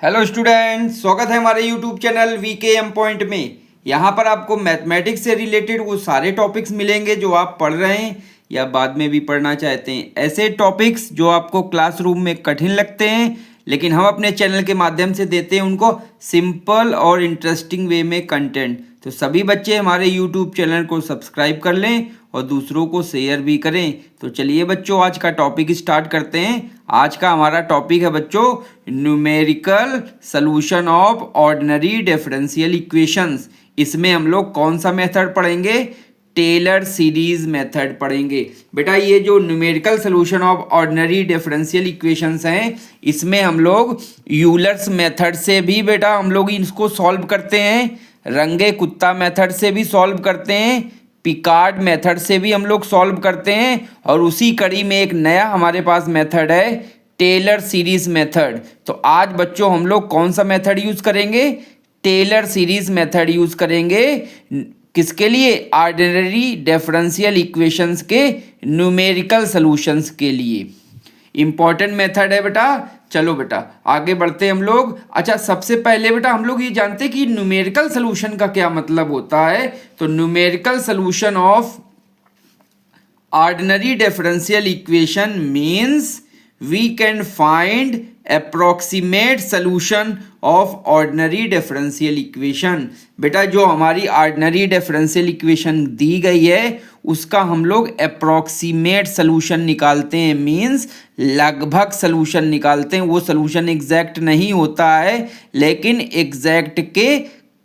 Hello students, स्वागत है हमारे यूट्यूब चैनल वीकेएम पॉइंट में। यहाँ पर आपको मैथमेटिक्स से रिलेटेड वो सारे टॉपिक्स मिलेंगे जो आप पढ़ रहे हैं या बाद में भी पढ़ना चाहते हैं। ऐसे टॉपिक्स जो आपको क्लासरूम में कठिन लगते हैं लेकिन हम अपने चैनल के माध्यम से देते हैं उनको सिंपल और इंटरेस्टिंग वे में कंटेंट। तो सभी बच्चे हमारे यूट्यूब चैनल को सब्सक्राइब कर लें और दूसरों को शेयर भी करें। तो चलिए बच्चों, आज का टॉपिक स्टार्ट करते हैं। आज का हमारा टॉपिक है बच्चों numerical solution of ordinary differential equations. इसमें हम लोग कौन सा मेथड पढ़ेंगे? टेलर सीरीज मेथड पढ़ेंगे। बेटा ये जो numerical solution of ordinary differential equations हैं, इसमें हम लोग यूलर्स मेथड से भी बेटा हम लोग इसको सॉल्व करते हैं, रंगे कुत्ता मेथड से भी सॉल्व करते हैं, पिकार्ड मेथड से भी हम लोग सॉल्व करते हैं, और उसी कड़ी में एक नया हमारे पास मेथड है टेलर सीरीज मेथड। तो आज बच्चों हम लोग कौन सा मेथड यूज करेंगे? टेलर सीरीज मेथड यूज करेंगे। किसके लिए? ऑर्डिनरी डिफरेंशियल इक्वेशंस के न्यूमेरिकल सॉल्यूशंस के लिए। इंपॉर्टेंट मेथड है बेटा। चलो बेटा आगे बढ़ते हैं हम लोग। अच्छा, सबसे पहले बेटा हम लोग ये जानते हैं कि न्यूमेरिकल सॉल्यूशन का क्या मतलब होता है। तो numerical solution of ordinary differential equation means we can find approximate solution of ordinary differential equation। बेटा जो हमारी ऑर्डिनरी डिफरेंशियल इक्वेशन दी गई है उसका हम लोग अप्रोक्सीमेट सॉल्यूशन निकालते हैं, मीन्स लगभग सॉल्यूशन निकालते हैं। वो सॉल्यूशन एग्जैक्ट नहीं होता है लेकिन एग्जैक्ट के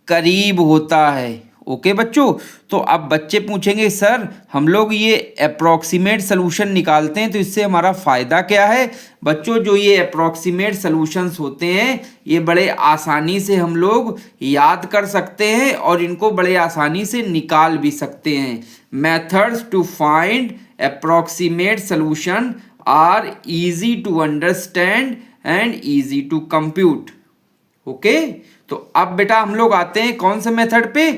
करीब होता है। ओके बच्चों, तो अब बच्चे पूछेंगे सर हम लोग ये अप्रोक्सीमेट सॉल्यूशन निकालते हैं तो इससे हमारा फ़ायदा क्या है? बच्चों जो ये अप्रोक्सीमेट सॉल्यूशंस होते हैं ये बड़े आसानी से हम लोग याद कर सकते हैं और इनको बड़े आसानी से निकाल भी सकते हैं। Methods to find approximate solution are easy to understand and easy to compute. Okay, तो अब बेटा हम लोग आते हैं कौन से मेथड पे?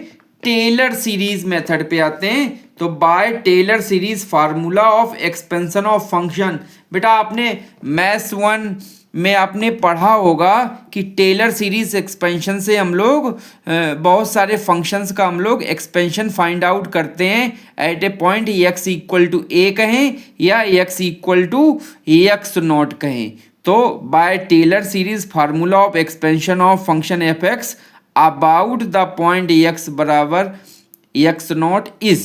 टेलर सीरीज मेथड पे आते हैं। तो by Taylor series formula of expansion of function. बेटा आपने मैथ्स 1 में आपने पढ़ा होगा कि टेलर सीरीज एक्सपेंशन से हम लोग बहुत सारे फंक्शंस का हम लोग एक्सपेंशन फाइंड आउट करते हैं at a point x equal to a कहें या x equal to x not कहें। तो by Taylor series formula of expansion of function F X about the point x बराबर x नॉट इज।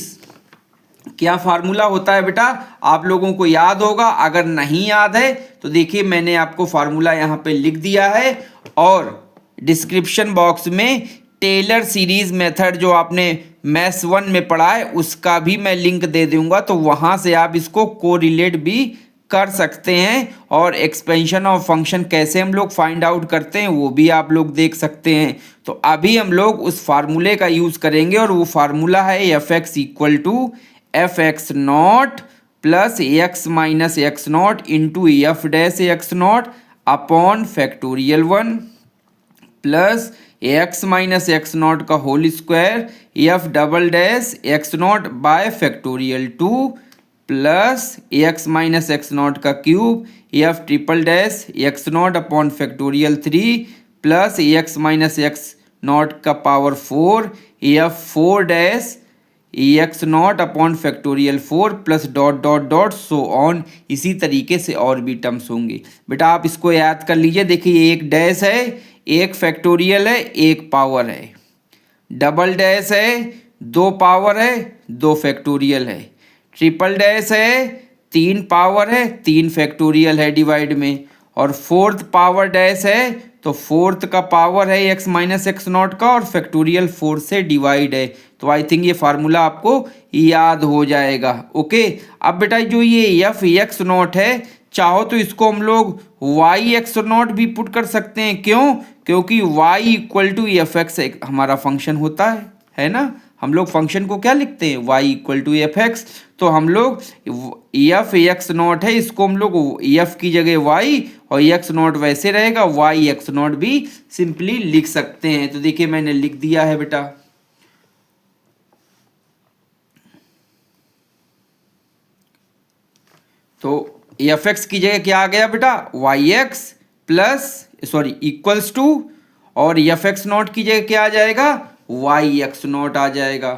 क्या formula होता है बेटा? आप लोगों को याद होगा, अगर नहीं याद है तो देखिए मैंने आपको फार्मूला यहाँ पे लिख दिया है और डिस्क्रिप्शन बॉक्स में टेलर सीरीज मेथड जो आपने मैथ्स 1 में पढ़ा है उसका भी मैं लिंक दे दूंगा, तो वहाँ से आप इसको कोरिलेट भी कर सकते हैं और एक्सपेंशन ऑफ फंक्शन कैसे हम लोग फाइंड आउट करते हैं वो भी आप लोग देख सकते हैं। तो अभी हम लोग उस फार्मूले का यूज़ करेंगे और वो फार्मूला है f x equal to f x not plus x minus x not into f dash x not upon factorial 1 plus x minus x not का whole square f double dash x not by factorial 2 plus x minus x not का cube f triple dash x not upon factorial 3 plus x minus x not का power 4 f 4 dash x not upon factorial 4 plus dot dot dot so on. इसी तरीके से और भी terms होंगे। बेटा आप इसको याद कर लीजिए। देखिए एक डैश है, एक फैक्टोरियल है, एक पावर है, डबल डैश है, दो पावर है, दो फैक्टोरियल है, ट्रिपल डैश है, तीन पावर है, तीन फैक्टोरियल है डिवाइड में, और फोर्थ पावर डैश है तो फोर्थ का पावर है एक्स माइनस एक्स नॉट का और फैक्टोरियल 4 से डिवाइड है। तो आई थिंक ये फार्मूला आपको याद हो जाएगा। ओके, अब बेटा जो ये एफ एक्स नॉट है चाहो तो इसको हम लोग वाई एक्स नॉट भी पुट कर सकते हैं। क्यों? क्योंकि y equal to f x हमारा फंक्शन होता है ना। हम लोग फंक्शन को क्या लिखते हैं? y equal to f x. तो हम लोग एफ एक्स नॉट है, इसको हम लोग एफ की जगह y और एक्स नॉट वैसे रहेगा, y एक्स नॉट भी सिंपली लिख सकते हैं। तो देखिए मैंने लिख दिया है बेटा। तो एफ एक्स की जगह क्या आ गया बेटा? Y x plus sorry equals to, और एफ एक्स नॉट की जगह क्या आ जाएगा, वाई एक्स नॉट आ जाएगा,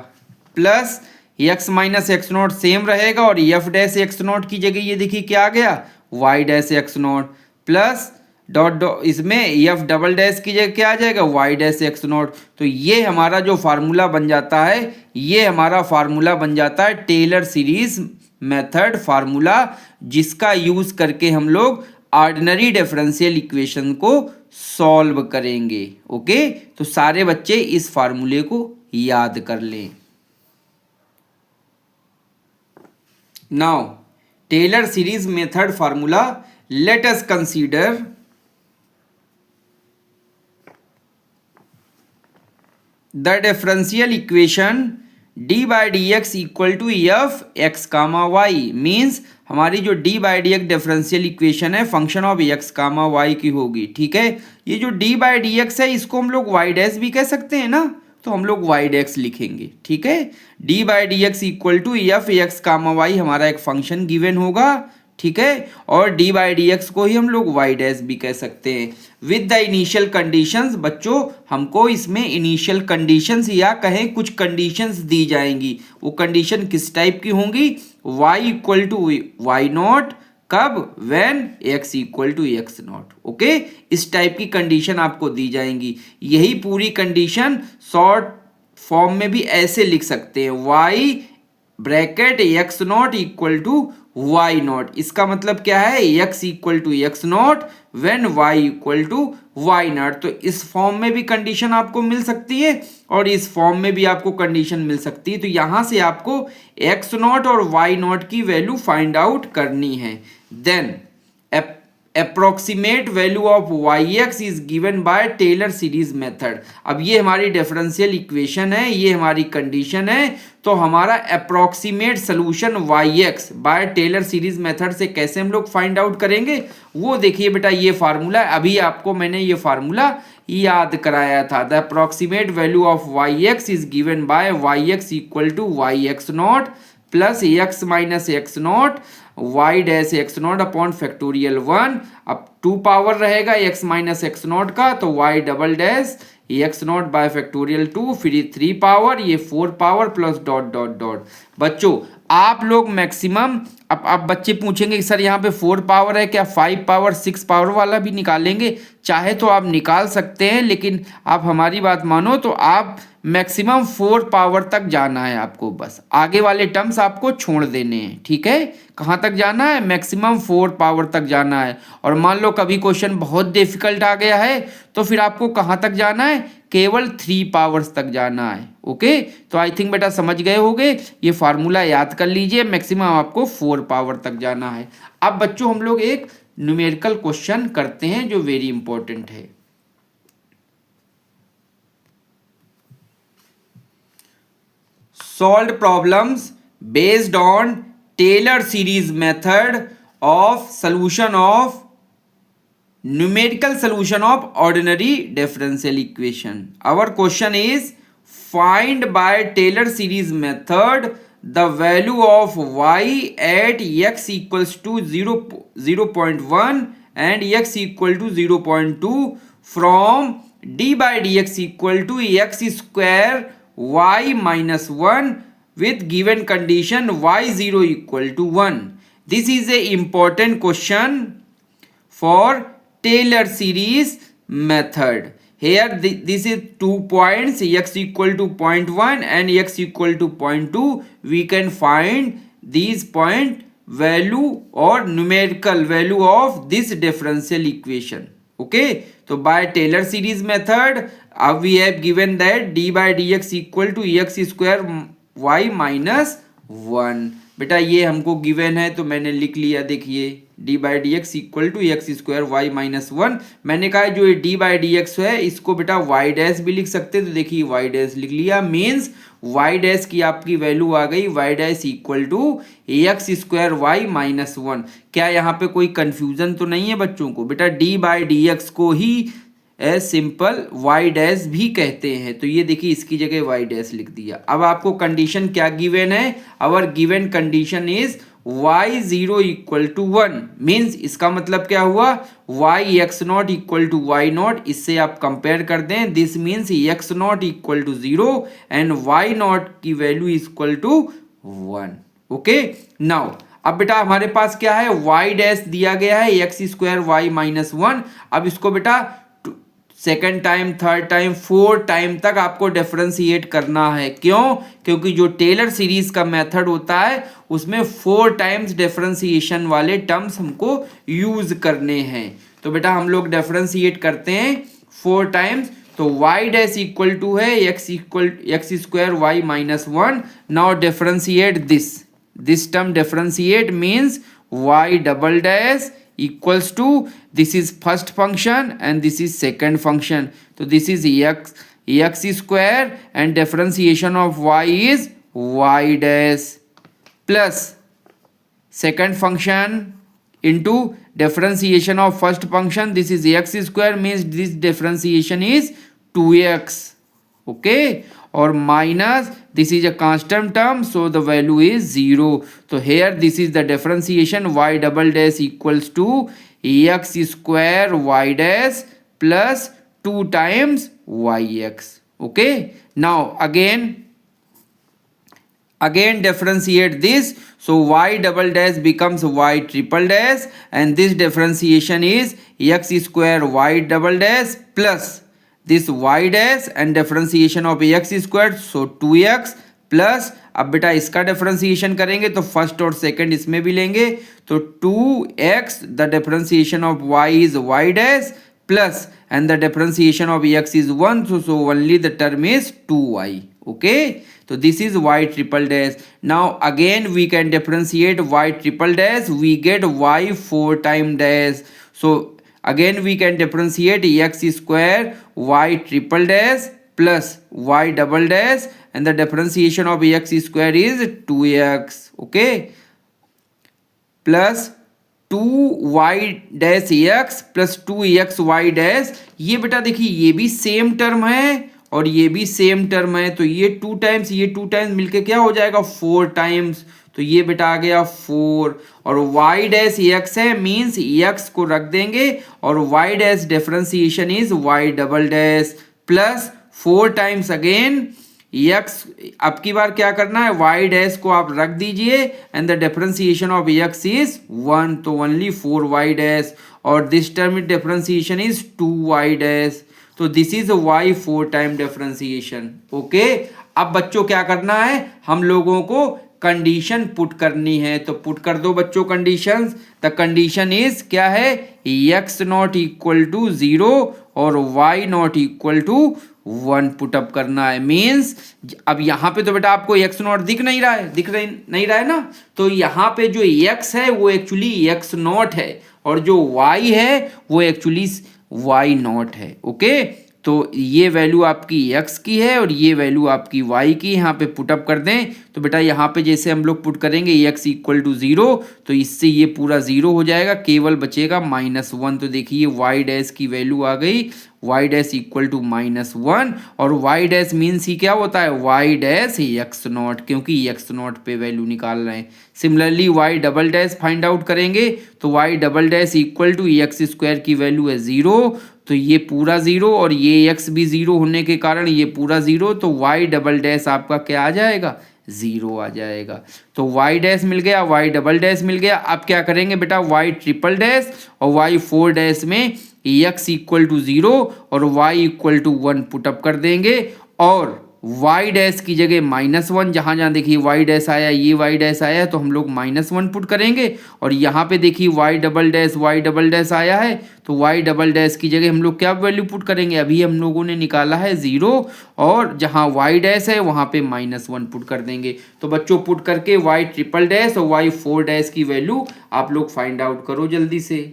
plus x minus x not same रहेगा और एफ डैश एक्स नॉट की जगह ये देखिए क्या आ गया, y dash x not, plus dot dot इसमें एफ डबल डैश की जगह क्या आ जाएगा, वाई डैश एक्स नॉट। तो ये हमारा जो फार्मूला बन जाता है, ये हमारा फार्मूला बन जाता है टेलर सीरीज मेथड फार्मूला, जिसका यूज करके हम लोग ऑर्डिनरी डिफरेंशियल इक्वेशन को सॉल्व करेंगे। ओके, तो सारे बच्चे इस फार्मूले को याद कर लें। Now Taylor series method formula, let us consider the differential equation d by d x equal to f x comma y. Means हमारी जो d by d x differential equation है function of x comma y की होगी। ठीक है, ये जो d by d x है इसको हम लोग वाई डैश भी कह सकते हैं ना, तो हम लोग वाई डैश लिखेंगे। ठीक है, d by d x equal to f x comma y हमारा एक फंक्शन गिवन होगा। ठीक है, और डी बाई डी एक्स को ही हम लोग वाई डैश भी कह सकते हैं विद द इनिशियल कंडीशंस। बच्चों हमको इसमें इनिशियल कंडीशंस या कहें कुछ कंडीशंस दी जाएंगी, वो कंडीशन किस टाइप की होंगी, y equal to y not, कब, when x equal to x not. Okay, इस टाइप की कंडीशन आपको दी जाएंगी। यही पूरी कंडीशन शॉर्ट फॉर्म में भी ऐसे लिख सकते हैं, y bracket x not equal to y naught. इसका मतलब क्या है, x equal to x naught when y equal to y naught. तो इस फॉर्म में भी कंडीशन आपको मिल सकती है और इस फॉर्म में भी आपको कंडीशन मिल सकती है। तो यहां से आपको x नॉट और y नॉट की वैल्यू फाइंड आउट करनी है। Then approximate value of y x is given by Taylor series method. अब ये हमारी डिफरेंशियल इक्वेशन है, ये हमारी कंडीशन है, तो हमारा approximate solution y x by Taylor series method से कैसे हम लोग फाइंड आउट करेंगे, वो देखिए बेटा ये फार्मूला, अभी आपको मैंने ये फार्मूला याद कराया था। The approximate value of y x is given by y x equal to y x not plus x minus x not y dash x not upon factorial 1। अब 2 पावर रहेगा एक्स माइनस एक्स नॉट का, तो y double dash x not by factorial 2, फिर 3 power, ये 4 power plus dot dot dot. बच्चों आप लोग maximum, अब बच्चे पूछेंगे कि सर यहाँ पे 4 पावर है, क्या 5 पावर 6 पावर वाला भी निकालेंगे? चाहे तो आप निकाल सकते हैं, लेकिन आप हमारी बात मानो तो आप मैक्सिमम 4 पावर तक जाना है आपको, बस आगे वाले टर्म्स आपको छोड़ देने हैं। ठीक है, कहाँ तक जाना है, मैक्सिमम 4 पावर तक जाना है। और मान लो कभी क्वेश्चन बहुत डिफिकल्ट आ गया है तो फिर आपको कहाँ तक जाना है, केवल 3 पावर्स तक जाना है। ओके, तो आई थिंक बेटा समझ गए होंगे, ये फार्मूला याद कर लीजिए, मैक्सिमम आपको 4 पावर तक जाना है। अब बच्चों हम लोग एक न्यूमेरिकल क्वेश्चन करते हैं जो वेरी इंपॉर्टेंट है। Solved problems based on Taylor series method of solution of numerical solution of ordinary differential equation. Our question is, find by Taylor series method the value of y at x equals to 0.1 and x equal to 0.2 from d by dx equal to x square y minus 1 with given condition y0 equal to 1. This is a important question for Taylor series method. Here this is 2 points, x equal to 0.1 and x equal to 0.2. We can find these point value or numerical value of this differential equation. Okay, so by Taylor series method we have given that d by dx equal to x square y minus 1। बेटा ये हमको given है तो मैंने लिख लिया, देखिए d by d x equal to x square y minus 1। मैंने कहा जो ये d बाई डी एक्स है इसको बेटा y डैश भी लिख सकते, तो देखिए y डैश लिख लिया, मीन्स y डैश की आपकी वैल्यू आ गई y dash equal to x square y minus 1। क्या यहाँ पे कोई कंफ्यूजन तो नहीं है बच्चों को? बेटा d बाई डी एक्स को ही सिंपल y डैश भी कहते हैं, तो ये देखिए इसकी जगह y डैश लिख दिया। अब आपको कंडीशन क्या गिवन है? Our given condition is y zero equal to 1 means इसका मतलब क्या हुआ, y x not equal to y not, इससे आप कंपेयर कर दें, this means x not equal to 0 and y not की value equal to 1। Okay, now अब बेटा हमारे पास क्या है, y डैश दिया गया है एक्स स्क्वायर वाई माइनस 1। अब इसको बेटा second time, third time, fourth time तक आपको डिफरेंशिएट करना है। क्यों? क्योंकि जो टेलर सीरीज का मेथड होता है उसमें 4 टाइम्स डिफरेंशिएशन वाले टर्म्स हमको यूज करने हैं। तो बेटा हम लोग डिफरेंशिएट करते हैं 4 टाइम्स। तो y डैश इक्वल टू है x square y minus 1। Now differentiate this term, differentiate means y double dash equals to, this is first function and this is second function, so this is x square and differentiation of y is y dash plus second function into differentiation of first function, this is x square means this differentiation is 2x, okay, or minus this is a constant term so the value is 0. So here this is the differentiation, y double dash equals to x square y dash plus 2 times yx. Okay, now again differentiate this, so y double dash becomes y triple dash and this differentiation is x square y double dash plus this y dash and differentiation of x squared, so 2x plus, अब बेटा इसका differentiation करेंगे तो first और second इसमें भी लेंगे, तो 2x the differentiation of y is y dash plus and the differentiation of x is 1, so only the term is 2y. Okay, so this is y triple dash. Now again we can differentiate y triple dash, we get y 4 time dash, so again we can differentiate x square y triple dash plus y double dash and the differentiation of x square is 2x. Okay, plus 2y dash x plus 2x y dash, ये बेटा देखिए ये भी same term है और ये भी same term है, तो ये 2 टाइम्स ये 2 टाइम्स मिलके क्या हो जाएगा 4 टाइम्स, तो ये बेटा आ गया 4 और y डैश x है मीन्स x को रख देंगे और y dash differentiation is y double dash plus 4 times again x, अब की बार क्या करना है y डैश को आप रख दीजिए and the differentiation of x is 1, तो ओनली 4y डैश और this term differentiation is 2y dash, तो this is y 4 time differentiation. Okay, अब बच्चों क्या करना है, हम लोगों को कंडीशन पुट करनी है, तो पुट कर दो बच्चों कंडीशंस. द कंडीशन इज क्या है, x नॉट इक्वल टू 0 और y naught equal to 1 put up करना है. मीन्स अब यहाँ पे तो बेटा आपको x नॉट दिख नहीं रहा है ना, तो यहाँ पे जो x है वो एक्चुअली x नॉट है और जो y है वो एक्चुअली y नॉट है. ओके, तो ये वैल्यू आपकी x की है और ये वैल्यू आपकी y की, यहाँ पे पुटअप कर दें तो बेटा यहाँ पे जैसे हम लोग पुट करेंगे x इक्वल टू 0, तो इससे ये पूरा 0 हो जाएगा, केवल बचेगा -1. तो देखिए y डैश की वैल्यू आ गई y डैश इक्वल टू -1 और y डैश मीन्स ही क्या होता है y डैश x नॉट, क्योंकि x नॉट पे वैल्यू निकाल रहे हैं. Similarly y double dash find out करेंगे तो y double dash equal to x square की वैल्यू है 0, तो ये पूरा 0 और ये x भी 0 होने के कारण ये पूरा 0, तो y डबल डैश आपका क्या आ जाएगा 0 आ जाएगा. तो y डैश मिल गया, y डबल डैश मिल गया. अब क्या करेंगे बेटा y ट्रिपल डैश और y 4 डैश में x इक्वल टू 0 और y इक्वल टू 1 पुटअप कर देंगे और y डैश की जगह -1, जहाँ जहाँ देखिए y डैश आया ये y डैश आया है तो हम लोग -1 पुट करेंगे और यहाँ पे देखिए y डबल डैश आया है तो y डबल डैश की जगह हम लोग क्या वैल्यू पुट करेंगे, अभी हम लोगों ने निकाला है 0 और जहाँ y डैश है वहाँ पे -1 पुट कर देंगे. तो बच्चों पुट करके y ट्रिपल डैश और y 4 डैश की वैल्यू आप लोग फाइंड आउट करो जल्दी से.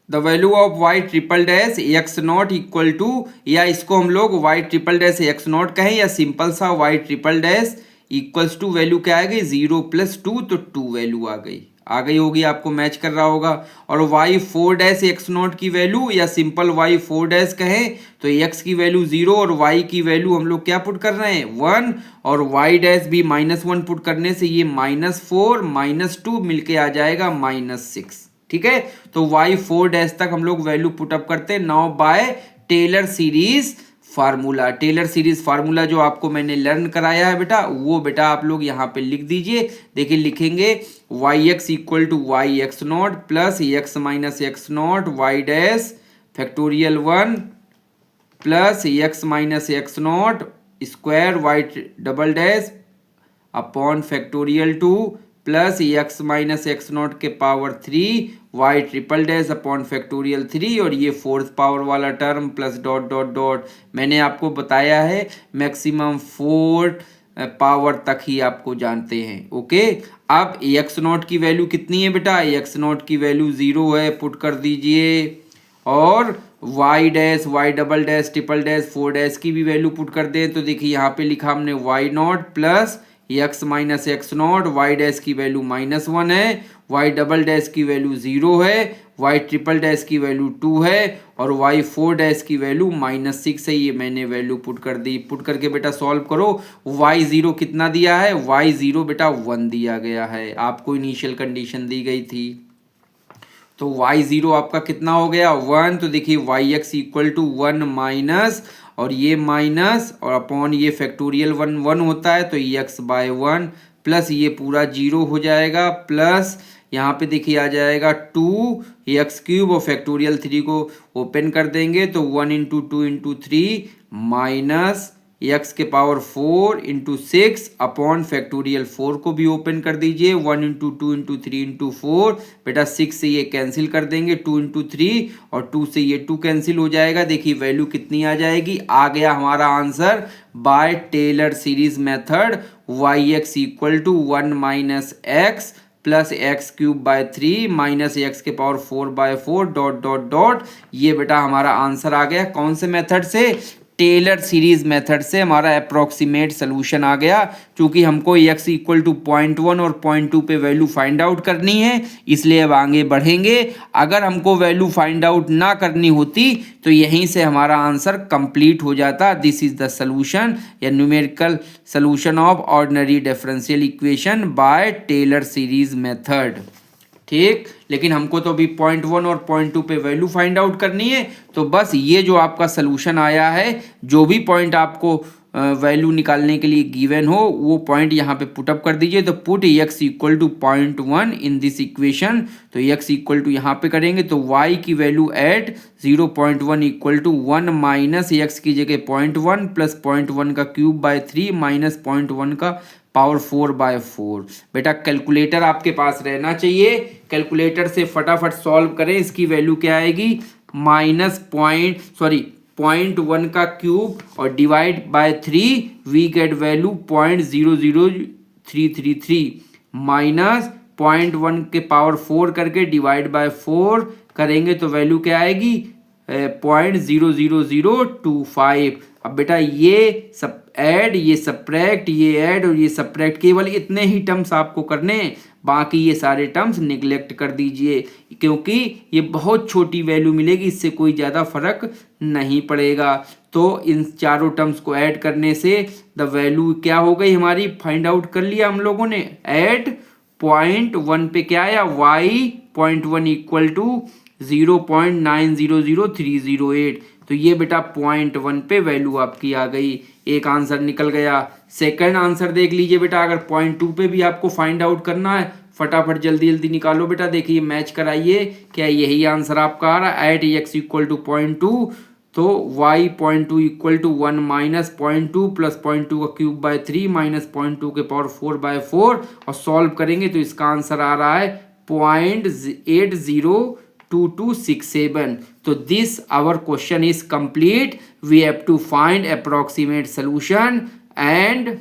The value of y triple dash x naught equal to, या इसको हम लोग y triple dash x not कहें या सिंपल सा y triple dash equals to value क्या आ गई 0 + 2, तो 2 वैल्यू आ गई. आ गई होगी, आपको मैच कर रहा होगा। और वाई 4 डैश एक्स नॉट की वैल्यू या सिंपल वाई 4 डैश कहें तो एक्स की वैल्यू 0 और वाई की वैल्यू हम लोग क्या पुट कर रहे हैं 1 और वाई डैश भी -1 पुट करने से ये -4 -2 मिलके आ जाएगा -6। ठीक है, तो वाई 4 डैश तक हम लोग वैल्यू पुटअप करते हैं now by Taylor series formula. Taylor series formula जो आपको मैंने लर्न कराया है बेटा, वो बेटा आप लोग यहाँ पे लिख दीजिए। देखिए लिखेंगे y x equal to y x not plus x minus x not y dash factorial 1 plus x minus x not square y double dash upon factorial 2 plus x minus x not के power 3 y triple dash upon factorial 3 और ये fourth power वाला term plus dot dot dot. मैंने आपको बताया है maximum 4 power तक ही आपको जानते हैं। ओके, अब एक्स नॉट की वैल्यू कितनी है बेटा, एक्स नॉट की वैल्यू 0 है, पुट कर दीजिए। और y dash y double dash triple dash 4 dash की भी वैल्यू पुट कर दें तो देखिए यहाँ पे लिखा हमने y naught plus x minus x not y dash की वैल्यू -1 है, वाई डबल डैश की वैल्यू 0 है, वाई ट्रिपल डैश की वैल्यू 2 है और वाई 4 डैश की वैल्यू -6 है। ये मैंने वैल्यू पुट कर दी। पुट करके बेटा सॉल्व करो। वाई 0 कितना दिया है, वाई 0 बेटा 1 दिया गया है, आपको इनिशियल कंडीशन दी गई थी। तो y0 आपका कितना हो गया 1। तो देखिए y x equal to 1 minus और ये माइनस और अपॉन ये फैक्टोरियल 1 होता है तो एक्स बाय 1 प्लस ये पूरा 0 हो जाएगा प्लस यहाँ पे देखिए आ जाएगा 2 एक्स क्यूब और फैक्टोरियल 3 को ओपन कर देंगे तो 1 इंटू 2 इंटू 3 माइनस एक्स के पावर 4 इंटू 6 अपॉन फैक्टोरियल 4 को भी ओपन कर दीजिए 1 इंटू 2 इंटू 3 इंटू 4 बेटा 6 से ये कैंसिल कर देंगे 2 इंटू 3 और 2 से ये 2 कैंसिल हो जाएगा। देखिए वैल्यू कितनी आ जाएगी, आ गया हमारा answer by Taylor series method y x equal to 1 minus x plus x cube by 3 minus x के power 4 by 4 dot dot dot. ये बेटा हमारा आंसर आ गया कौन से मेथड से, टेलर सीरीज मेथड से हमारा अप्रोक्सीमेट सोल्यूशन आ गया। क्योंकि हमको x इक्वल टू 0.1 और 0.2 पे वैल्यू फाइंड आउट करनी है इसलिए अब आगे बढ़ेंगे। अगर हमको वैल्यू फाइंड आउट ना करनी होती तो यहीं से हमारा आंसर कंप्लीट हो जाता। दिस इज द सोल्यूशन या numerical solution of ordinary differential equation by Taylor series method. ठीक, लेकिन हमको तो अभी 0.1 और 0.2 पे वैल्यू फाइंड आउट करनी है। तो बस ये जो आपका सोल्यूशन आया है, जो भी पॉइंट आपको वैल्यू निकालने के लिए गिवन हो वो पॉइंट यहाँ पे पुटअप कर दीजिए। तो put x equal to 0.1 in this equation. तो x इक्वल टू यहाँ पे करेंगे तो y की value at 0.1 equal to 1 minus x की जगह 0.1 प्लस 0.1 का क्यूब बाय 3 माइनस 0.1 का पावर 4 बाय 4। बेटा कैलकुलेटर आपके पास रहना चाहिए, कैलकुलेटर से फटाफट सॉल्व करें। इसकी वैल्यू क्या आएगी -0.1 का क्यूब और divide by 3 we get value 0.00333 minus 0.1 के पावर 4 करके डिवाइड बाय 4 करेंगे तो वैल्यू क्या आएगी 0.00025। अब बेटा ये सब ऐड, ये सब्ट्रैक्ट, ये ऐड और ये सब्ट्रैक्ट, केवल इतने ही टर्म्स आपको करने हैं, बाकी ये सारे टर्म्स निगलेक्ट कर दीजिए क्योंकि ये बहुत छोटी वैल्यू मिलेगी, इससे कोई ज़्यादा फर्क नहीं पड़ेगा। तो इन चारों टर्म्स को ऐड करने से द वैल्यू क्या हो गई हमारी, फाइंड आउट कर लिया हम लोगों ने। एट 0.1 पे क्या आया y 0.1 इक्वल टू 0.900308। तो ये बेटा 0.1 पे वैल्यू आपकी आ गई, एक आंसर निकल गया। सेकंड आंसर देख लीजिए बेटा, अगर 0.2 पे भी आपको फाइंड आउट करना है फटाफट जल्दी जल्दी निकालो बेटा। देखिए मैच कराइए, क्या यही आंसर आपका आ रहा है एट x इक्वल टू 0.2। तो y 0.2 equal to 1 minus 0.2 plus 0.2 का क्यूब बाय 3 माइनस 0.2 के पावर 4 बाय 4 और सॉल्व करेंगे तो इसका आंसर आ रहा है 0.802267। तो this our question is complete. We have to find approximate solution and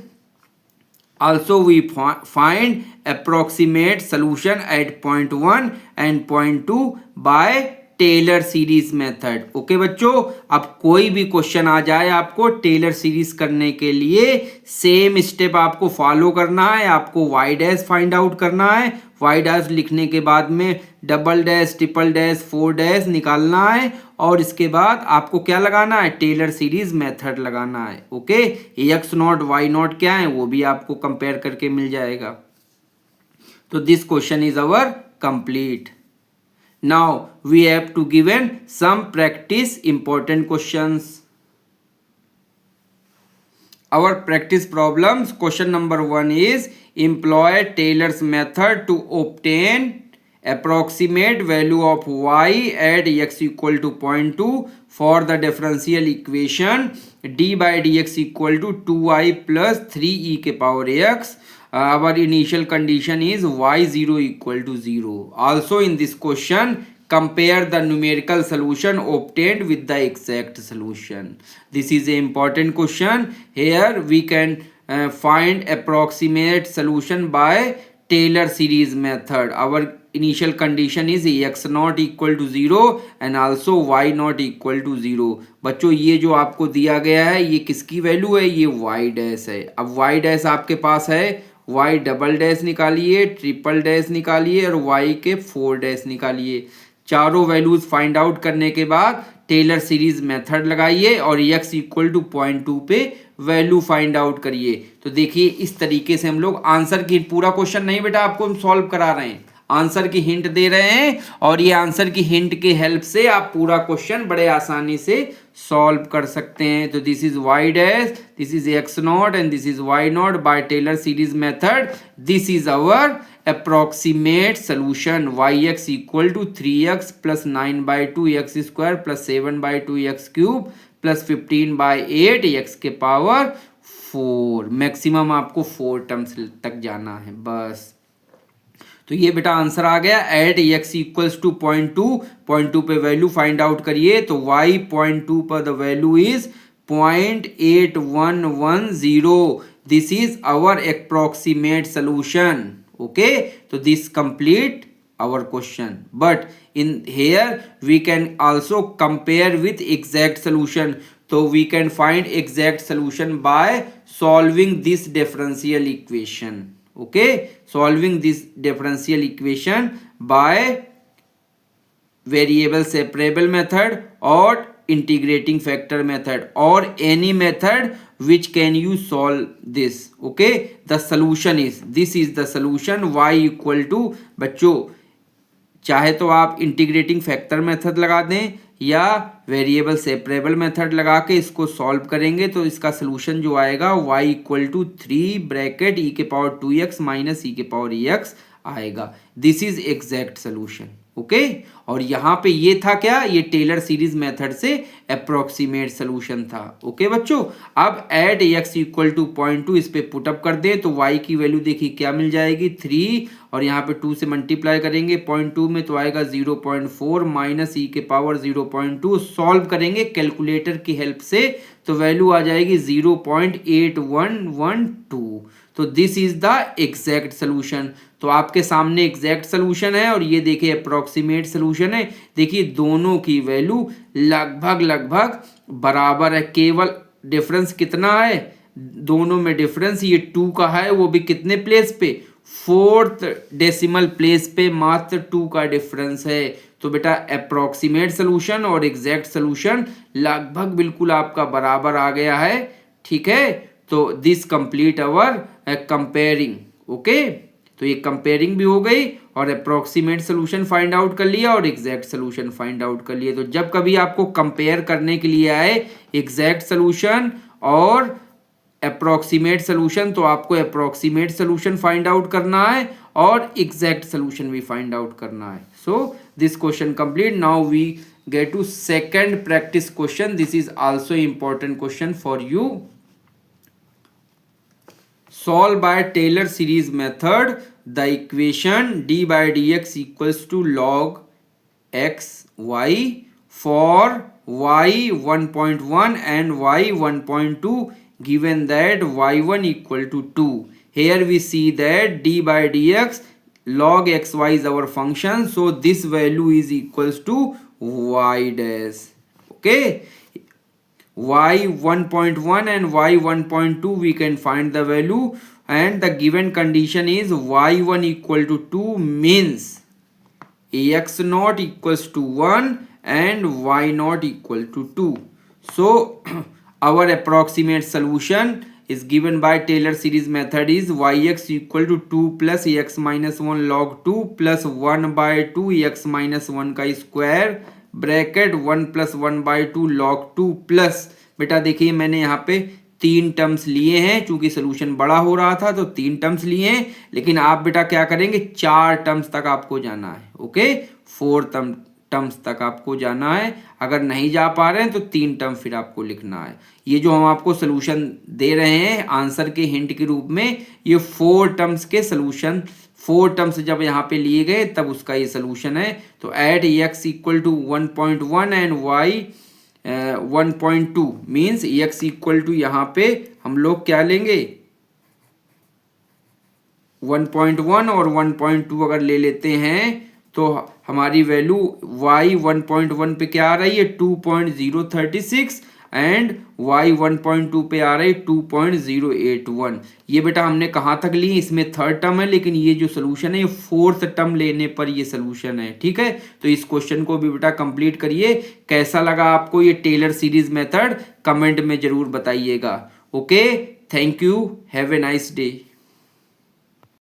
also we find approximate solution at 0.1 and 0.2 by Taylor series method. Okay बच्चों, अब कोई भी क्वेश्चन आ जाए आपको टेलर सीरीज करने के लिए सेम स्टेप आपको फॉलो करना है। आपको वाई डैश फाइंड आउट करना है, वाई डैश लिखने के बाद में double dash, triple dash, four dash निकालना है और इसके बाद आपको क्या लगाना है, टेलर सीरीज मेथड लगाना है। Okay, x not y naught क्या है वो भी आपको कंपेयर करके मिल जाएगा। तो this question is our complete. Now we have to given some practice important questions. Our practice problems, question number 1 is employ Taylor's method to obtain approximate value of y at x equal to 0.2 for the differential equation d by dx equal to 2y plus 3e के power x. Our initial condition is y0 equal to 0. Also in this question, compare the numerical solution obtained with the exact solution. This is an important question. Here we can find approximate solution by Taylor series method. Our initial condition is x not equal to 0 and also y not equal to 0. बच्चों ये जो आपको दिया गया है ये किसकी value है, ये y डैश है। अब y डैश आपके पास है, y डबल डैश निकालिए, ट्रिपल डैश निकालिए और y के फोर डैश निकालिए। चारों वैल्यूज फाइंड आउट करने के बाद टेलर सीरीज मेथड लगाइए और x इक्वल टू 0.2 पे वैल्यू फाइंड आउट करिए। तो देखिए इस तरीके से हम लोग आंसर की, पूरा क्वेश्चन नहीं बेटा आपको हम सॉल्व करा रहे हैं, आंसर की हिंट दे रहे हैं और ये आंसर की हिंट के हेल्प से आप पूरा क्वेश्चन बड़े आसानी से सॉल्व कर सकते हैं। तो this is y dash, this is x naught and this is y naught by Taylor series method. This is our approximate solution yx equal to 3x plus 9 by 2 x square plus 7 by 2 x cube plus 15 by 8 x के power 4। Maximum आपको 4 terms तक जाना है बस। तो ये बेटा answer आ गया। एट x इक्वल्स टू 0.2 पे वैल्यू फाइंड आउट करिए तो y 0.2 पर the value is 0.8110। This is our approximate solution. Okay, so this complete our question, but in here we can also compare with exact solution. So we can find exact solution by solving this differential equation. Okay, solving this differential equation by variable separable method or integrating factor method or any method which can you solve this. Okay, the solution is, this is the solution y equal to, बच्चों चाहे तो आप integrating factor method लगा दें या variable separable method लगा के इसको सॉल्व करेंगे तो इसका सोल्यूशन जो आएगा y equal to 3 bracket e के पावर 2x माइनस e के पावर x आएगा। This is exact solution. Okay, और यहाँ पे ये था क्या, ये टेलर सीरीज मेथड से अप्रोक्सीमेट सोल्यूशन था। ओके बच्चों, अब एट x इक्वल टू 0.2 इस पे पुटअप कर दें तो y की वैल्यू देखिए क्या मिल जाएगी 3 और यहाँ पे 2 से मल्टीप्लाई करेंगे 0.2 में तो आएगा 0.4 माइनस e के पावर 0.2। सॉल्व करेंगे कैलकुलेटर की हेल्प से तो वैल्यू आ जाएगी 0.8112। तो this is the exact solution. तो आपके सामने एग्जैक्ट सोल्यूशन है और ये देखिए अप्रोक्सीमेट सोल्यूशन है। देखिए दोनों की वैल्यू लगभग बराबर है, केवल डिफरेंस कितना है दोनों में, डिफरेंस ये 2 का है, वो भी कितने प्लेस पे, 4th डेसिमल प्लेस पे मात्र 2 का डिफरेंस है। तो बेटा अप्रोक्सीमेट सोल्यूशन और एग्जैक्ट सोल्यूशन लगभग बिल्कुल आपका बराबर आ गया है। ठीक है, तो this complete our comparing. Okay, तो ये कंपेयरिंग भी हो गई और अप्रोक्सीमेट सोल्यूशन फाइंड आउट कर लिया और एग्जैक्ट सोल्यूशन फाइंड आउट कर लिया। तो जब कभी आपको कंपेयर करने के लिए आए एग्जैक्ट सोल्यूशन और अप्रोक्सीमेट सोल्यूशन तो आपको अप्रोक्सीमेट सोल्यूशन फाइंड आउट करना है और एग्जैक्ट सोल्यूशन भी फाइंड आउट करना है। So this question complete. Now we get to second practice question. This is also important question for you. Solve by Taylor series method the equation d by dx equals to log x y for y 1.1 and y 1.2 given that y1 equal to 2. Here we see that d by dx log xy is our function, so this value is equals to y dash. Okay, y 1.1 and y 1.2 we can find the value, and the given condition is y1 equal to 2 means ax naught equals to 1 and y naught equal to 2. So our approximate solution is given by Taylor series method is yx equal to 2 plus ax minus 1 log 2 plus 1 by 2 ax minus 1 का square bracket 1 plus 1 by 2 log 2 plus, बेटा देखिए मैंने यहाँ पे 3 terms लिए हैं, चूंकि solution बड़ा हो रहा था तो 3 टर्म्स लिए हैं, लेकिन आप बेटा क्या करेंगे 4 टर्म्स तक आपको जाना है. ओके, 4 टर्म्स तक आपको जाना है. अगर नहीं जा पा रहे हैं तो 3 टर्म फिर आपको लिखना है. ये जो हम आपको सोल्यूशन दे रहे हैं आंसर के हिंट के रूप में, ये 4 टर्म्स के सोल्यूशन, 4 टर्म्स जब यहाँ पे लिए गए तब उसका ये सोल्यूशन है. तो at x equal to 1.1 and y 1.2 means x equal to यहाँ पे हम लोग क्या लेंगे 1.1 और 1.2 अगर ले लेते हैं तो हमारी वैल्यू y 1.1 पे क्या आ रही है 2.036 एंड y 1.2 पे आ रही है 2.081. ये बेटा हमने कहाँ तक ली, इसमें 3rd टर्म है, लेकिन ये जो सोल्यूशन है ये 4th टर्म लेने पर ये सोल्यूशन है. ठीक है, तो इस क्वेश्चन को भी बेटा कंप्लीट करिए. कैसा लगा आपको ये टेलर सीरीज मेथड, कमेंट में जरूर बताइएगा. Okay, thank you, have a nice day.